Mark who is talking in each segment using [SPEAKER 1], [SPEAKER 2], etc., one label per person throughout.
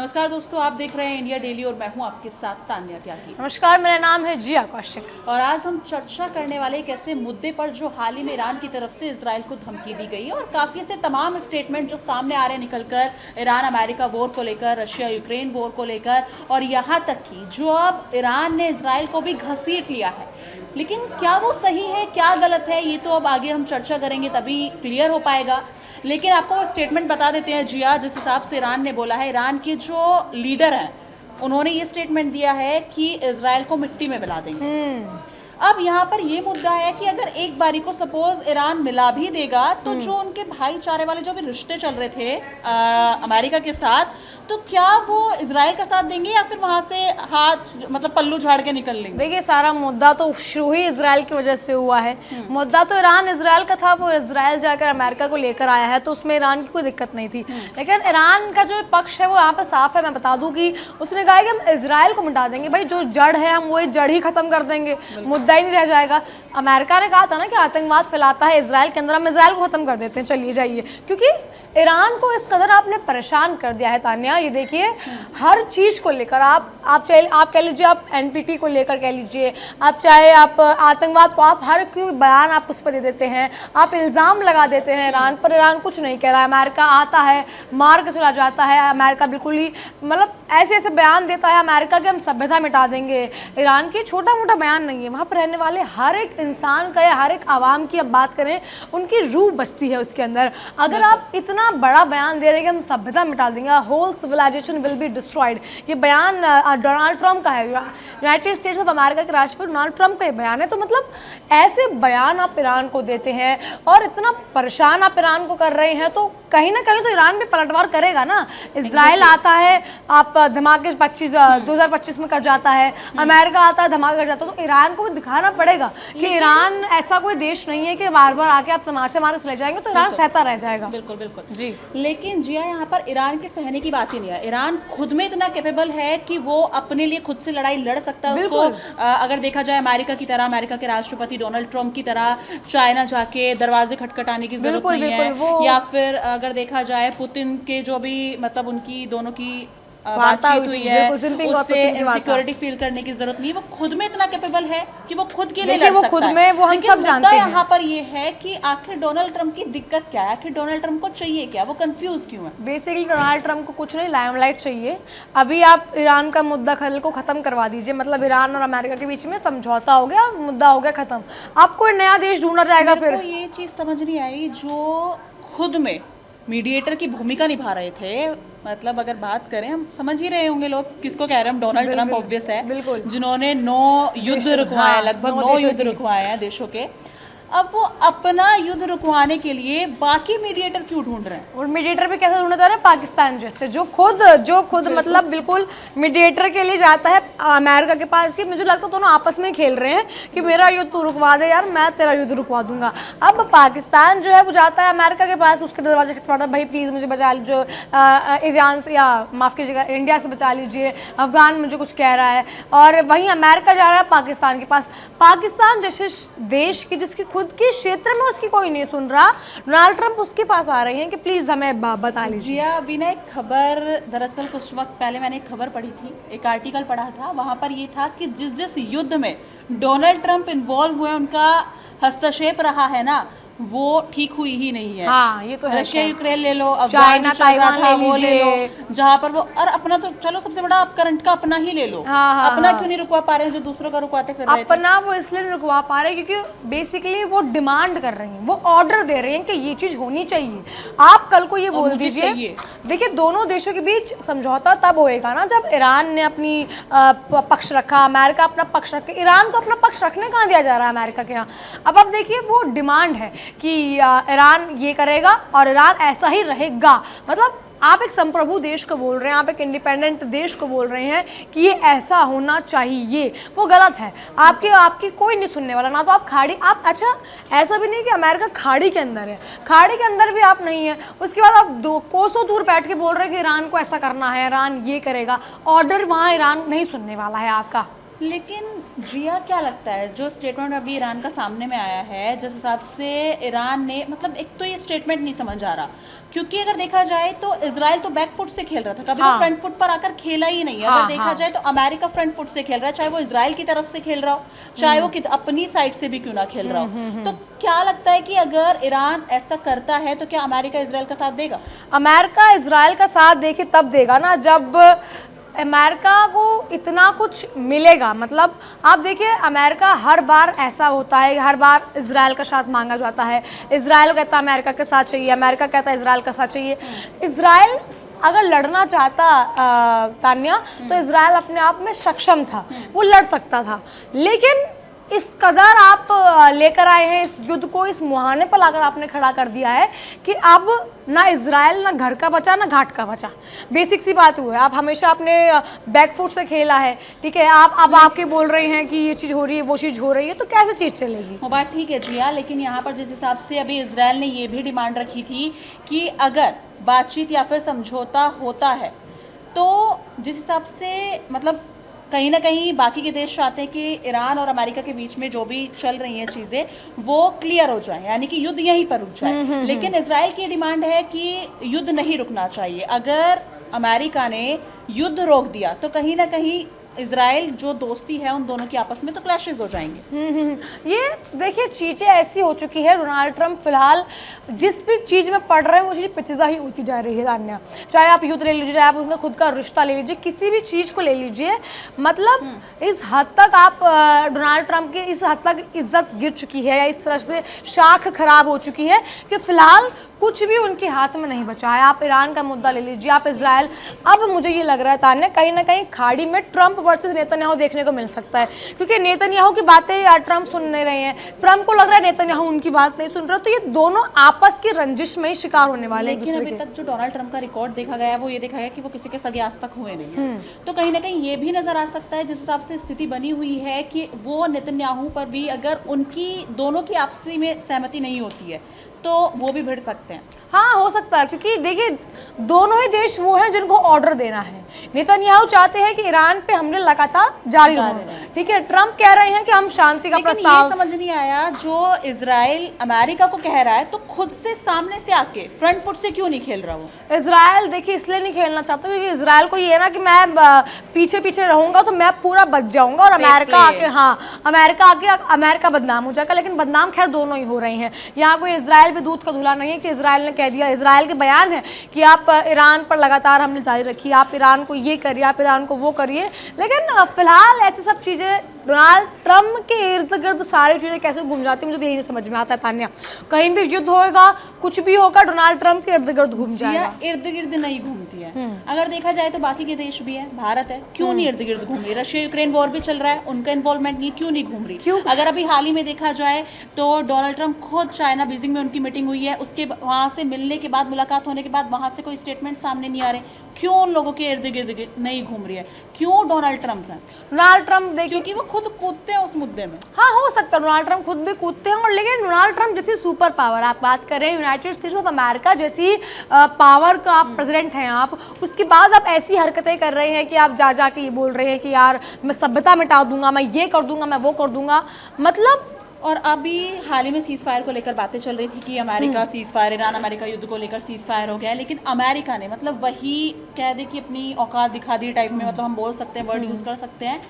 [SPEAKER 1] नमस्कार दोस्तों, आप देख रहे हैं इंडिया डेली और मैं हूं आपके साथ तान्या त्यागी।
[SPEAKER 2] नमस्कार, मेरा नाम है जिया कौशिक
[SPEAKER 1] और आज हम चर्चा करने वाले एक ऐसे मुद्दे पर जो हाल ही में ईरान की तरफ से इजराइल को धमकी दी गई है और काफ़ी ऐसे तमाम स्टेटमेंट जो सामने आ रहे हैं निकलकर ईरान अमेरिका वॉर को लेकर, रशिया यूक्रेन वॉर को लेकर, और यहाँ तक कि जो अब ईरान ने इजराइल को भी घसीट लिया है। लेकिन क्या वो सही है, क्या गलत है, ये तो अब आगे हम चर्चा करेंगे तभी क्लियर हो पाएगा। लेकिन आपको वो स्टेटमेंट बता देते हैं जिया, जिस हिसाब से ईरान ने बोला है। ईरान के जो लीडर हैं उन्होंने ये स्टेटमेंट दिया है कि इजराइल को मिट्टी में मिला देंगे। अब यहाँ पर ये मुद्दा है कि अगर एक बारी को सपोज ईरान मिला भी देगा तो जो उनके भाईचारे वाले जो भी रिश्ते चल रहे थे अमेरिका के साथ, तो क्या वो इजराइल का साथ देंगे या फिर वहां से हाथ मतलब पल्लू झाड़ के निकल लेंगे?
[SPEAKER 2] देखिए, सारा मुद्दा तो शुरू ही इजराइल की वजह से हुआ है। मुद्दा तो ईरान इजराइल का था, वो इजराइल जाकर अमेरिका को लेकर आया है, तो उसमें ईरान की कोई दिक्कत नहीं थी। लेकिन ईरान का जो पक्ष है वो यहाँ पे साफ है। मैं बता दूं कि उसने कहा कि हम इजराइल को मिटा देंगे, भाई जो जड़ है हम वही जड़ ही खत्म कर देंगे, मुद्दा ही नहीं रह जाएगा। अमेरिका ने कहा था ना कि आतंकवाद फैलाता है इजराइल के अंदर, हम इजराइल को खत्म कर देते हैं, चलिए जाइए। क्योंकि ईरान को इस कदर आपने परेशान कर दिया है तान्या, ये देखिए हर चीज़ को लेकर आप चाहे आप कह लीजिए, आप एनपीटी को लेकर कह लीजिए, आप चाहे आप आतंकवाद को, आप हर कोई बयान आप उस पर दे देते हैं, आप इल्ज़ाम लगा देते हैं ईरान पर। ईरान कुछ नहीं कह रहा है, अमेरिका आता है मार के चला जाता है। अमेरिका बिल्कुल ही मतलब ऐसे ऐसे बयान देता है अमेरिका कि हम सभ्यता मिटा देंगे। ईरान की छोटा मोटा बयान नहीं है, वहाँ पर रहने वाले हर एक इंसान का या हर एक आवाम की अब बात करें, उनकी रूह बसती है उसके अंदर। अगर आप इतना बड़ा बयान दे रहे हैं कि हम सभ्यता मिटा देंगे, whole civilization will be destroyed, ये बयान डोनाल्ड ट्रम्प का है, यूनाइटेड स्टेट्स ऑफ अमेरिका के राष्ट्रपति डोनाल्ड ट्रम्प का ये बयान है। तो मतलब ऐसे बयान आप ईरान को देते हैं और इतना परेशान आप ईरान को कर रहे हैं, तो कहीं ना कहीं तो ईरान भी पलटवार करेगा ना। इजराइल आता है, आप धमाके 2025 में कर जाता है, अमेरिका आता है धमाका कर जाता है, तो ईरान को भी दिखाना पड़ेगा कि ईरान ऐसा कोई देश नहीं है कि बार बार आके आप तमाशा मारे चले जाएंगे, तो ईरान सहता रह जाएगा।
[SPEAKER 1] बिल्कुल बिल्कुल
[SPEAKER 2] जी।
[SPEAKER 1] लेकिन जिया, यहाँ पर ईरान के सहने की बात ही नहीं है। ईरान खुद में इतना कैपेबल है कि वो अपने लिए खुद से लड़ाई लड़ सकता है। उसको अगर देखा जाए अमेरिका की तरह, अमेरिका के राष्ट्रपति डोनाल्ड ट्रम्प की तरह चाइना जाके दरवाजे खटखटाने की जरूरत नहीं है, या फिर अगर देखा जाए पुतिन के जो भी मतलब उनकी दोनों की बातचीत हुई है, उससे इनसिक्योरिटी फील करने की जरूरत नहीं है। वो खुद में इतना कैपेबल है कि वो खुद के लिए लड़ सकता
[SPEAKER 2] खुद में वो हम सब जानते हैं।
[SPEAKER 1] यहाँ पर ये है कि आखिर डोनाल्ड ट्रम्प की दिक्कत क्या है, आखिर डोनाल्ड ट्रम्प को चाहिए क्या, वो कंफ्यूज क्यों है?
[SPEAKER 2] बेसिकली डोनाल्ड ट्रम्प को कुछ नहीं, लाइमलाइट चाहिए। अभी आप ईरान का मुद्दा खल को खत्म करवा दीजिए, मतलब ईरान और अमेरिका के बीच में समझौता हो गया, मुद्दा हो गया खत्म, आपको नया देश ढूंढना जाएगा। फिर
[SPEAKER 1] ये चीज समझ नहीं आई, जो खुद में मीडिएटर की भूमिका निभा रहे थे, मतलब अगर बात करें, हम समझ ही रहे होंगे लोग किसको कह रहे हैं हम, डोनाल्ड ट्रम्प ऑब्वियस है, जिन्होंने 9 युद्ध रुकवाए, लगभग 9 युद्ध रुकवाए हैं देशों के। अब वो अपना युद्ध रुकवाने के लिए बाकी मीडिएटर क्यों ढूंढ रहे हैं?
[SPEAKER 2] और मीडिएटर भी कैसे ढूंढता है? पाकिस्तान जैसे जो खुद मतलब बिल्कुल मीडिएटर के लिए जाता है अमेरिका के पास। ही मुझे लगता है दोनों आपस में खेल रहे हैं कि मेरा युद्ध तू रुकवा दे यार, मैं तेरा युद्ध रुकवा दूंगा। अब पाकिस्तान जो है वो जाता है अमेरिका के पास, उसके दरवाजे खटखटाता, भाई प्लीज़ मुझे बचा लीजिए, ईरान से या माफ़ कीजिएगा इंडिया से बचा लीजिए, अफगान मुझे कुछ कह रहा है। और वहीं अमेरिका जा रहा है पाकिस्तान के पास। पाकिस्तान जैसे देश की जिसकी खुद के क्षेत्र में उसकी कोई नहीं सुन रहा, डोनाल्ड ट्रम्प उसके पास आ रहे हैं कि प्लीज हमें बता लीजिए।
[SPEAKER 1] अभी ना एक खबर, दरअसल कुछ वक्त पहले मैंने एक खबर पढ़ी थी, एक आर्टिकल पढ़ा था, वहां पर ये था कि जिस जिस युद्ध में डोनाल्ड ट्रम्प इन्वॉल्व हुए, उनका हस्तक्षेप रहा है ना, वो ठीक हुई ही नहीं है।
[SPEAKER 2] हाँ, ये तो है।
[SPEAKER 1] रशिया यूक्रेन ले लो,
[SPEAKER 2] चाइना ताइवान ले लो,
[SPEAKER 1] जहाँ पर वो, और अपना तो चलो सबसे बड़ा आप करंट का अपना ही ले लो। अपना क्यों नहीं रुकवा पा रहे हैं जो दूसरों का रुकवाते फिर रहे थे?
[SPEAKER 2] अपना वो इसलिए नहीं रुकवा पा रहे क्योंकि बेसिकली वो डिमांड कर रही हैं, वो ऑर्डर दे रहे हैं कि ये चीज होनी चाहिए। आप कल को ये बोल दीजिए, देखिए दोनों देशों के बीच समझौता तब होएगा ना जब ईरान ने अपनी पक्ष रखा, अमेरिका अपना पक्ष रखे। ईरान को अपना पक्ष रखने कहाँ दिया जा रहा है अमेरिका के यहाँ? अब आप देखिए वो डिमांड है कि ईरान ये करेगा और ईरान ऐसा ही रहेगा। मतलब आप एक संप्रभु देश को बोल रहे हैं, आप एक इंडिपेंडेंट देश को बोल रहे हैं कि ये ऐसा होना चाहिए, वो गलत है। आपकी कोई नहीं सुनने वाला ना। तो आप खाड़ी, आप अच्छा ऐसा भी नहीं कि अमेरिका खाड़ी के अंदर है, खाड़ी के अंदर भी आप नहीं है, उसके बाद आप कोसों दूर बैठ के बोल रहे हैं कि ईरान को ऐसा करना है, ईरान ये करेगा। ऑर्डर वहाँ ईरान नहीं सुनने वाला है आपका।
[SPEAKER 1] लेकिन जिया क्या लगता है जो स्टेटमेंट अभी ईरान का सामने में आया है, जिस हिसाब से ईरान ने, मतलब एक तो ये स्टेटमेंट नहीं समझ आ रहा, क्योंकि अगर देखा जाए तो इजराइल तो बैक फुट से खेल रहा था, कभी तो फ्रंट फुट पर आकर खेला ही नहीं है। अगर देखा जाए तो अमेरिका फ्रंट फुट से खेल रहा है, चाहे वो इजराइल की तरफ से खेल रहा हो, चाहे वो अपनी साइड से भी क्यों ना खेल रहा हो। तो क्या लगता है कि अगर ईरान ऐसा करता है तो क्या अमेरिका इजराइल का साथ देगा?
[SPEAKER 2] अमेरिका इजराइल का साथ देखिए तब देगा ना जब अमेरिका को इतना कुछ मिलेगा। मतलब आप देखिए अमेरिका हर बार ऐसा होता है, हर बार इजराइल का साथ मांगा जाता है, इजराइल कहता है अमेरिका के साथ चाहिए, अमेरिका कहता है इजराइल का साथ चाहिए। इजराइल अगर लड़ना चाहता तान्या तो इजराइल अपने आप में सक्षम था, वो लड़ सकता था, लेकिन इस कदर आप लेकर आए हैं इस युद्ध को, इस मुहाने पर लाकर आपने खड़ा कर दिया है कि अब ना इजराइल ना घर का बचा ना घाट का बचा। बेसिक सी बात हुई है, आप हमेशा अपने बैक फुट से खेला है, ठीक है, आप अब आपके बोल रहे हैं कि ये चीज़ हो रही है वो चीज़ हो रही है, तो कैसे चीज़ चलेगी?
[SPEAKER 1] वो बात ठीक है जिया, लेकिन यहाँ पर जिस हिसाब से अभी इजराइल ने ये भी डिमांड रखी थी कि अगर बातचीत या फिर समझौता होता है तो जिस हिसाब से, मतलब कहीं ना कहीं बाकी के देश चाहते हैं कि ईरान और अमेरिका के बीच में जो भी चल रही हैं चीज़ें वो क्लियर हो जाए, यानी कि युद्ध यहीं पर रुक जाए। लेकिन इजराइल की डिमांड है कि युद्ध नहीं रुकना चाहिए। अगर अमेरिका ने युद्ध रोक दिया तो कहीं ना कहीं इजराइल जो दोस्ती है उन दोनों की आपस में तो क्लैशेस हो जाएंगे।
[SPEAKER 2] ये देखिए चीज़ें ऐसी हो चुकी है, डोनाल्ड ट्रंप फिलहाल जिस भी चीज़ में पढ़ रहे हैं वो चीज़ पेचीदा ही होती जा रही है तान्या। चाहे आप युद्ध ले लीजिए, चाहे आप उनका खुद का रिश्ता ले लीजिए, किसी भी चीज़ को ले लीजिए, मतलब इस हद तक आप डोनाल्ड ट्रंप की इस हद तक इज्जत गिर चुकी है या इस तरह से शाख खराब हो चुकी है कि फिलहाल कुछ भी उनके हाथ में नहीं बचा है। आप ईरान का मुद्दा ले लीजिए, आप इजराइल, अब मुझे ये लग रहा है तान्या कहीं ना कहीं खाड़ी में ट्रंप वर्सेस नेतन्याहू देखने को मिल सकता है, क्योंकि नेतन्याहू की बातें ट्रंप सुन नहीं रहे हैं, ट्रंप को लग रहा है नेतन्याहू उनकी बात नहीं सुन रहा, तो ये दोनों आपस की रंजिश में ही शिकार होने वाले हैं।
[SPEAKER 1] लेकिन अभी तक जो डोनाल्ड ट्रंप का रिकॉर्ड देखा गया है वो ये देखा गया कि वो किसी के सगे आज तक हुए नहीं है। तो कहीं ना कहीं ये भी नजर आ सकता है जिस हिसाब से स्थिति बनी हुई है कि वो नेतन्याहू पर भी अगर उनकी दोनों की आपसी में सहमति नहीं होती है तो वो भी भिड़ सकते हैं।
[SPEAKER 2] हाँ हो सकता है, क्योंकि देखिए दोनों ही देश वो हैं जिनको ऑर्डर देना है। नेतन्याहू चाहते हैं कि ईरान पे हमले लगातार जारी रहें, ठीक है, ट्रंप कह रहे हैं कि हम शांति का प्रस्ताव।
[SPEAKER 1] ये समझ नहीं आया जो इजराइल अमेरिका को कह रहा है तो खुद से सामने से आके फ्रंट फुट से क्यों नहीं खेल रहा वो?
[SPEAKER 2] इजराइल देखिए इसलिए नहीं खेलना चाहता क्योंकि इजराइल को ये ना कि मैं पीछे पीछे रहूंगा तो मैं पूरा बच जाऊंगा और अमेरिका आके, हाँ अमेरिका आके अमेरिका बदनाम हो जाएगा। लेकिन बदनाम खैर दोनों ही हो रहे हैं, यहाँ कोई इजराइल भी दूध का धुला नहीं है कि इजराइल ने कह दिया, इजराइल के बयान है कि आप ईरान पर लगातार हमले जारी रखिए, आप ईरान को ये करिए, आप ईरान को वो करिए। लेकिन फिलहाल ऐसी सब चीज़ें डोनाल्ड ट्रंप के इर्द गिर्द सारी चीज़ें कैसे घूम जाती है मुझे तो यही नहीं समझ में आता है तान्या। कहीं भी युद्ध होएगा, कुछ भी होगा, डोनाल्ड ट्रंप के इर्द गिर्द घूम जाएगा।
[SPEAKER 1] इर्द गिर्द नहीं घूमती है, अगर देखा जाए तो बाकी के देश भी है, भारत है, क्यों नहीं इर्द गिर्द घूम रही? रशिया यूक्रेन वॉर भी चल रहा है, उनका इन्वॉल्वमेंट नहीं, क्यों नहीं घूम रही?
[SPEAKER 2] क्यों?
[SPEAKER 1] अगर अभी हाल ही में देखा जाए तो डोनाल्ड ट्रंप खुद चाइना बीजिंग में उनकी मीटिंग हुई है, उसके वहाँ से मिलने के बाद, मुलाकात होने के बाद वहाँ से कोई स्टेटमेंट सामने नहीं आ रहे, क्यों उन लोगों के इर्द गिर्द नहीं घूम रही है? क्यों डोनाल्ड ट्रंप है?
[SPEAKER 2] डोनाल्ड ट्रंप देखिए
[SPEAKER 1] क्योंकि वो खुद कूदते हैं उस मुद्दे में।
[SPEAKER 2] हाँ हो सकता है डोनाल्ड ट्रंप खुद भी कूदते हैं, और लेकिन डोनाल्ड ट्रंप जैसी सुपर पावर, आप बात कर रहे हैं यूनाइटेड स्टेट्स ऑफ अमेरिका जैसी पावर का आप प्रेसिडेंट हैं, आप उसके बाद आप ऐसी हरकतें कर रहे हैं कि आप जा के ये बोल रहे हैं कि यार मैं सभ्यता मिटा दूंगा, मैं ये कर दूंगा, मैं वो कर दूंगा, मतलब।
[SPEAKER 1] और अभी हाल ही में सीज फायर को लेकर बातें चल रही थी कि America cease fire, Iran America युद्ध को लेकर सीज फायर हो गया है, लेकिन अमेरिका ने मतलब वही कह दे कि अपनी औकात दिखा दी टाइप में, मतलब हम बोल सकते हैं, वर्ड यूज़ कर सकते हैं,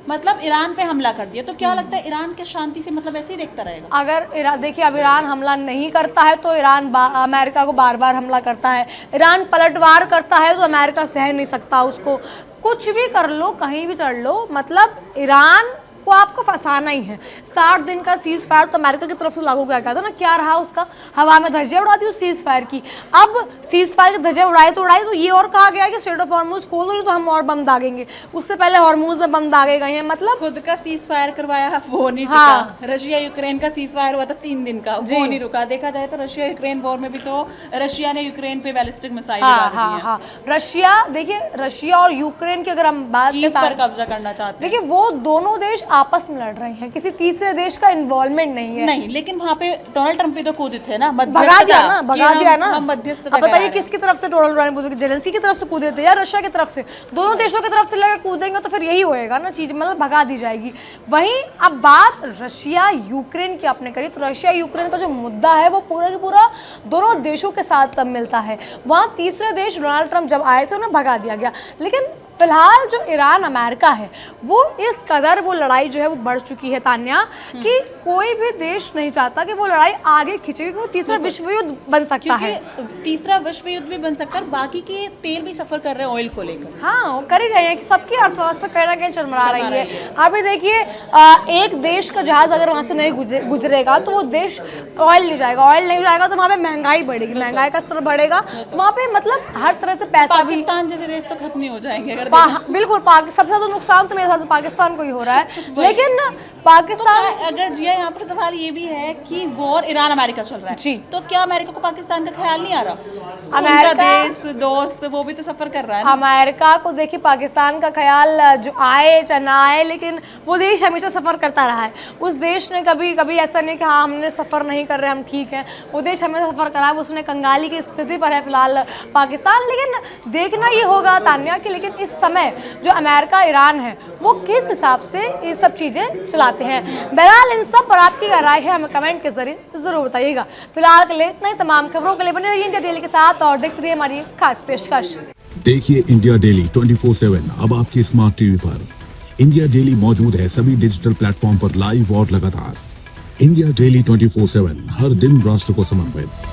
[SPEAKER 1] मतलब ईरान पे हमला कर दिया। तो क्या लगता है ईरान के शांति से मतलब ऐसे ही देखता रहेगा?
[SPEAKER 2] अगर देखिए अब ईरान हमला नहीं करता है तो ईरान अमेरिका को बार बार हमला करता है, ईरान पलटवार करता है तो अमेरिका सह नहीं सकता उसको। कुछ भी कर लो, कहीं भी चढ़ लो, मतलब ईरान को आपको फंसाना ही है। 60 दिन का सीज फायर तो अमेरिका की तरफ से लागू किया गया था ना, क्या रहा उसका? हवा में धज्जियां उड़ा दी उस सीज फायर की। अब सीज फायर की धज्जियां उड़ाए तो ये और कहा गया कि स्ट्रेट ऑफ हॉर्मूज खोल दो नहीं तो हम और बम दागेंगे। उससे पहले हॉर्मूज में बम दागे गए हैं, मतलब
[SPEAKER 1] खुद का सीज फायर करवाया वो नहीं
[SPEAKER 2] हाँ।
[SPEAKER 1] टिका। रशिया यूक्रेन का सीज फायर हुआ था 3 दिन का, वो नहीं रुका। देखा जाए तो रशिया यूक्रेन वॉर में भी तो रशिया ने यूक्रेन पे बैलिस्टिक मिसाइल
[SPEAKER 2] हाँ। रशिया, देखिए रशिया और यूक्रेन की अगर हम बात
[SPEAKER 1] पर कब्जा करना चाहते हैं,
[SPEAKER 2] देखिए वो दोनों देश आपस में लड़ रहे हैं, किसी तीसरे देश का इन्वॉल्वमेंट नहीं है।
[SPEAKER 1] नहीं, लेकिन वहाँ पे डोनाल्ड ट्रंप भी तो कूदे थे ना,
[SPEAKER 2] भगा दिया ना,
[SPEAKER 1] हम मध्यस्थता
[SPEAKER 2] अब बताइए
[SPEAKER 1] करा रहे हैं।
[SPEAKER 2] किसकी तरफ से डोनाल्ड ट्रंप जेलेंस्की की तरफ से कूदे थे या रशिया की तरफ से? दोनों देशों की तरफ से लगे कूदेंगे तो फिर यही होएगा ना, चीज मतलब भगा दी जाएगी। वहीं अब बात रशिया यूक्रेन की आपने करी, तो रशिया यूक्रेन का जो मुद्दा है वो पूरा की पूरा दोनों देशों के साथ मिलता है। वहाँ तीसरे देश डोनाल्ड ट्रंप जब आए थे उन्हें भगा दिया गया, लेकिन फिलहाल जो ईरान अमेरिका है वो इस कदर वो लड़ाई जो है वो बढ़ चुकी है तान्या, कि कोई भी देश नहीं चाहता कि वो लड़ाई आगे खींचे, क्योंकि वो तीसरा विश्व युद्ध बन सकता है।
[SPEAKER 1] तीसरा विश्व युद्ध भी बन सकता है, बाकी के तेल भी सफर कर रहे हैं ऑयल को लेकर।
[SPEAKER 2] हाँ, वो कर ही रहे हैं कि सबकी अर्थव्यवस्था कहीं ना कहीं चरमरा रही है। अभी देखिए एक देश का जहाज अगर वहाँ से नहीं गुजरेगा तो वो देश ऑयल नहीं जाएगा, ऑयल नहीं जाएगा तो वहाँ पे महंगाई बढ़ेगी, महंगाई का स्तर बढ़ेगा तो वहाँ पे मतलब हर तरह से पैसा भी,
[SPEAKER 1] पाकिस्तान जैसे देश तो खत्म ही हो जाएंगे अगर
[SPEAKER 2] बिल्कुल सबसे ज्यादा नुकसान तो मेरे हिसाब से पाकिस्तान को ही हो रहा है। लेकिन पाकिस्तान
[SPEAKER 1] तो अगर जिया यहाँ पर सवाल ये भी है कि वॉर ईरान अमेरिका चल रहा है
[SPEAKER 2] जी,
[SPEAKER 1] तो क्या अमेरिका को पाकिस्तान का ख्याल नहीं आ रहा?
[SPEAKER 2] अमेरिका
[SPEAKER 1] देश दोस्त वो भी तो सफर कर रहा है ना।
[SPEAKER 2] अमेरिका को देखिए पाकिस्तान का ख्याल जो आए चाहे ना आए, लेकिन वो देश हमेशा सफ़र करता रहा है। उस देश ने कभी कभी ऐसा नहीं कि हाँ हमने सफ़र नहीं कर रहे हम ठीक है, वो देश हमें सफ़र करा है। उसने कंगाली की स्थिति पर है फिलहाल पाकिस्तान। लेकिन देखना ये होगा तान्या कि लेकिन इस समय जो अमेरिका ईरान है वो किस हिसाब से ये सब चीज़ें चलाते हैं। बहरहाल इन सब पर आपकी क्या राय है हमें कमेंट के जरिए ज़रूर बताइएगा। फिलहाल के लिए इतना ही, तमाम खबरों के लिए बने रहिए इंडिया डेली के साथ और देखते रहिए हमारी खास पेशकश।
[SPEAKER 3] देखिए इंडिया डेली 24/7 अब आपकी स्मार्ट टीवी पर। इंडिया डेली मौजूद है सभी डिजिटल प्लेटफॉर्म पर लाइव और लगातार। इंडिया डेली 24/7 हर दिन राष्ट्र को समर्पित।